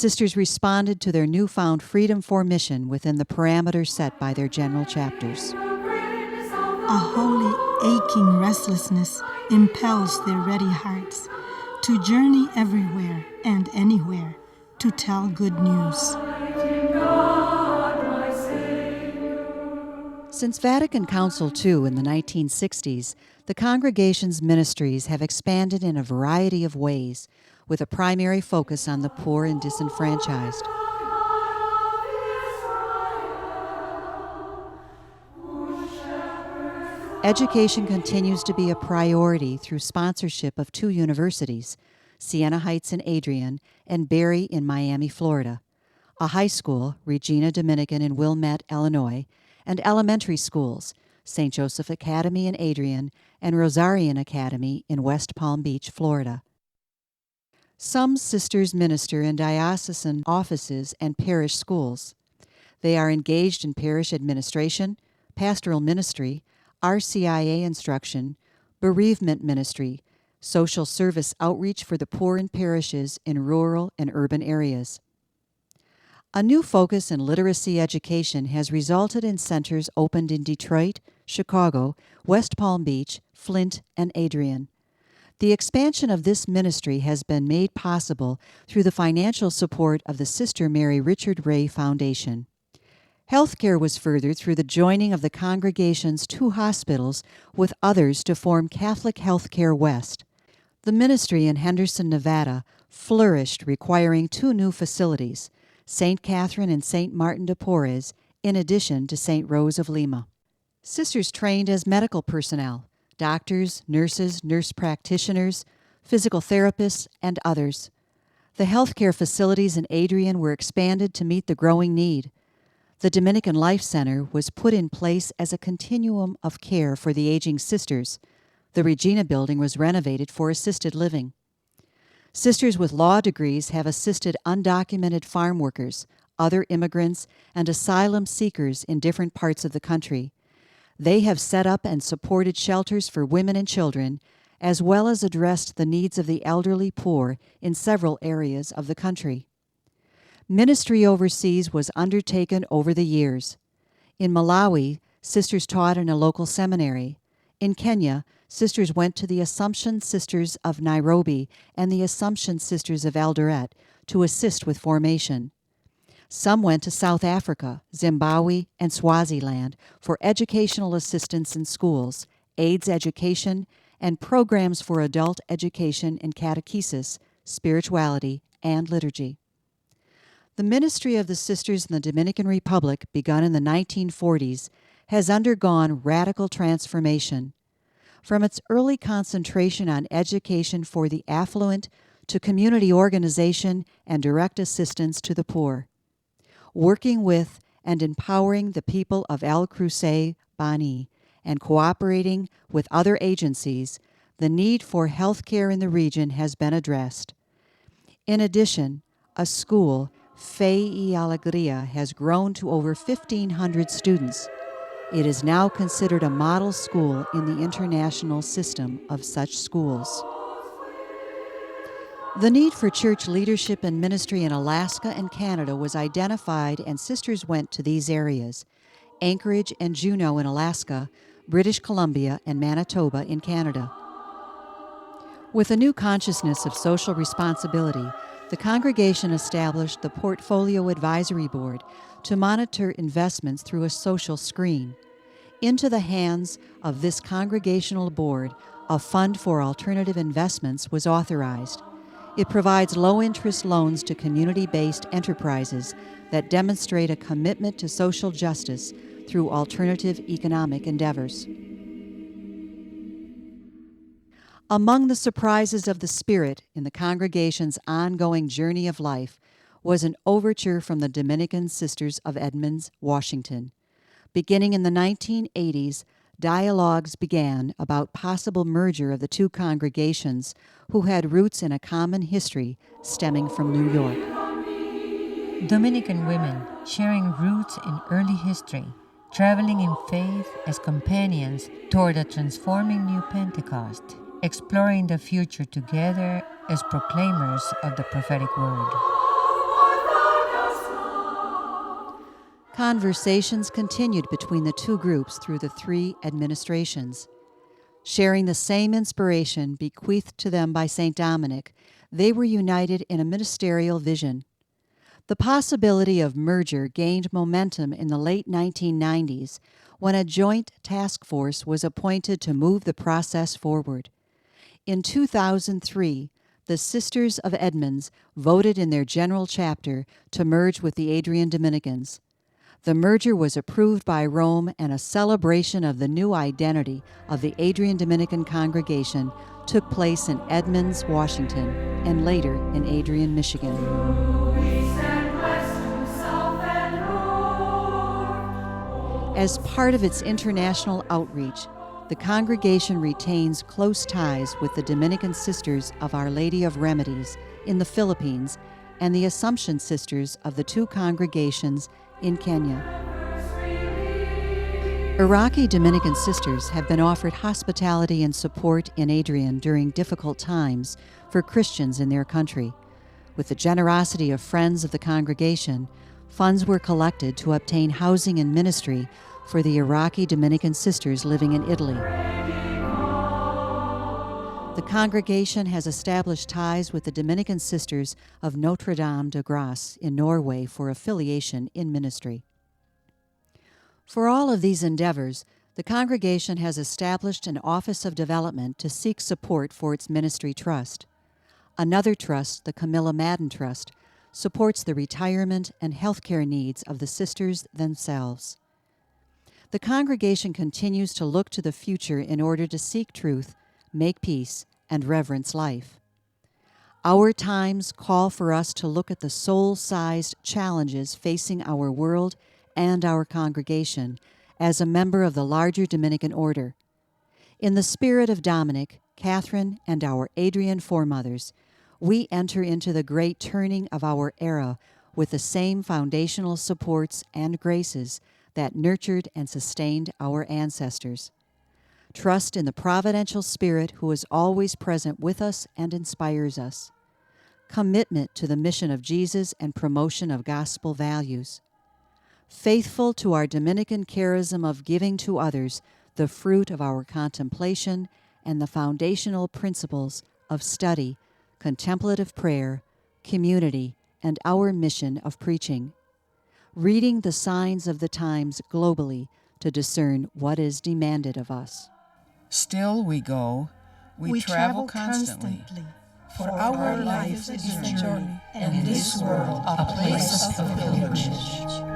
Sisters responded to their newfound freedom for mission within the parameters set by their general chapters. A holy, aching restlessness impels their ready hearts to journey everywhere and anywhere to tell good news. Since Vatican Council II in the 1960s, the congregation's ministries have expanded in a variety of ways, with a primary focus on the poor and disenfranchised. Education continues to be a priority through sponsorship of 2 universities, Siena Heights in Adrian and Berry in Miami, Florida, a high school, Regina Dominican in Wilmette, Illinois, and elementary schools, St. Joseph Academy in Adrian and Rosarian Academy in West Palm Beach, Florida. Some sisters minister in diocesan offices and parish schools. They are engaged in parish administration, pastoral ministry, RCIA instruction, bereavement ministry, social service outreach for the poor in parishes in rural and urban areas. A new focus in literacy education has resulted in centers opened in Detroit, Chicago, West Palm Beach, Flint, and Adrian. The expansion of this ministry has been made possible through the financial support of the Sister Mary Richard Ray Foundation. Healthcare was furthered through the joining of the congregation's 2 hospitals with others to form Catholic Healthcare West. The ministry in Henderson, Nevada, flourished, requiring 2 new facilities, St. Catherine and St. Martin de Porres, in addition to St. Rose of Lima. Sisters trained as medical personnel, doctors, nurses, nurse practitioners, physical therapists, and others. The healthcare facilities in Adrian were expanded to meet the growing need. The Dominican Life Center was put in place as a continuum of care for the aging sisters. The Regina building was renovated for assisted living. Sisters with law degrees have assisted undocumented farm workers, other immigrants, and asylum seekers in different parts of the country. They have set up and supported shelters for women and children, as well as addressed the needs of the elderly poor in several areas of the country. Ministry overseas was undertaken over the years. In Malawi, sisters taught in a local seminary. In Kenya, sisters went to the Assumption Sisters of Nairobi and the Assumption Sisters of Eldoret to assist with formation. Some went to South Africa, Zimbabwe, and Swaziland for educational assistance in schools, AIDS education, and programs for adult education in catechesis, spirituality, and liturgy. The ministry of the sisters in the Dominican Republic, begun in the 1940s, has undergone radical transformation. From its early concentration on education for the affluent to community organization and direct assistance to the poor. Working with and empowering the people of El Cruce, Bani, and cooperating with other agencies, the need for health care in the region has been addressed. In addition, a school, Fe y Alegría, has grown to over 1,500 students. It is now considered a model school in the international system of such schools. The need for church leadership and ministry in Alaska and Canada was identified, and sisters went to these areas: Anchorage and Juneau in Alaska, British Columbia, and Manitoba in Canada. With a new consciousness of social responsibility, the congregation established the Portfolio Advisory Board to monitor investments through a social screen. Into the hands of this congregational board, a fund for alternative investments was authorized. It provides low-interest loans to community-based enterprises that demonstrate a commitment to social justice through alternative economic endeavors. Among the surprises of the Spirit in the congregation's ongoing journey of life was an overture from the Dominican Sisters of Edmonds, Washington. Beginning in the 1980s, dialogues began about possible merger of the 2 congregations who had roots in a common history stemming from New York. Dominican women sharing roots in early history, traveling in faith as companions toward a transforming new Pentecost, exploring the future together as proclaimers of the prophetic word. Conversations continued between the two groups through the three administrations. Sharing the same inspiration bequeathed to them by St. Dominic, they were united in a ministerial vision. The possibility of merger gained momentum in the late 1990s when a joint task force was appointed to move the process forward. In 2003, the Sisters of Edmonds voted in their general chapter to merge with the Adrian Dominicans. The merger was approved by Rome, and a celebration of the new identity of the Adrian Dominican congregation took place in Edmonds, Washington, and later in Adrian, Michigan. As part of its international outreach, the congregation retains close ties with the Dominican Sisters of Our Lady of Remedies in the Philippines and the Assumption Sisters of the two congregations in Kenya. Iraqi Dominican sisters have been offered hospitality and support in Adrian during difficult times for Christians in their country. With the generosity of friends of the congregation, funds were collected to obtain housing and ministry for the Iraqi Dominican sisters living in Italy. The congregation has established ties with the Dominican Sisters of Notre Dame de Grace in Norway for affiliation in ministry. For all of these endeavors, the congregation has established an Office of Development to seek support for its ministry trust. Another trust, the Camilla Madden Trust, supports the retirement and healthcare needs of the sisters themselves. The congregation continues to look to the future in order to seek truth, make peace, and reverence life. Our times call for us to look at the soul-sized challenges facing our world and our congregation as a member of the larger Dominican order. In the spirit of Dominic, Catherine, and our Adrian foremothers, we enter into the great turning of our era with the same foundational supports and graces that nurtured and sustained our ancestors. Trust in the providential Spirit who is always present with us and inspires us. Commitment to the mission of Jesus and promotion of gospel values. Faithful to our Dominican charism of giving to others the fruit of our contemplation and the foundational principles of study, contemplative prayer, community, and our mission of preaching. Reading the signs of the times globally to discern what is demanded of us. Still we go, we travel constantly, for our life is a journey, and this world a place of pilgrimage.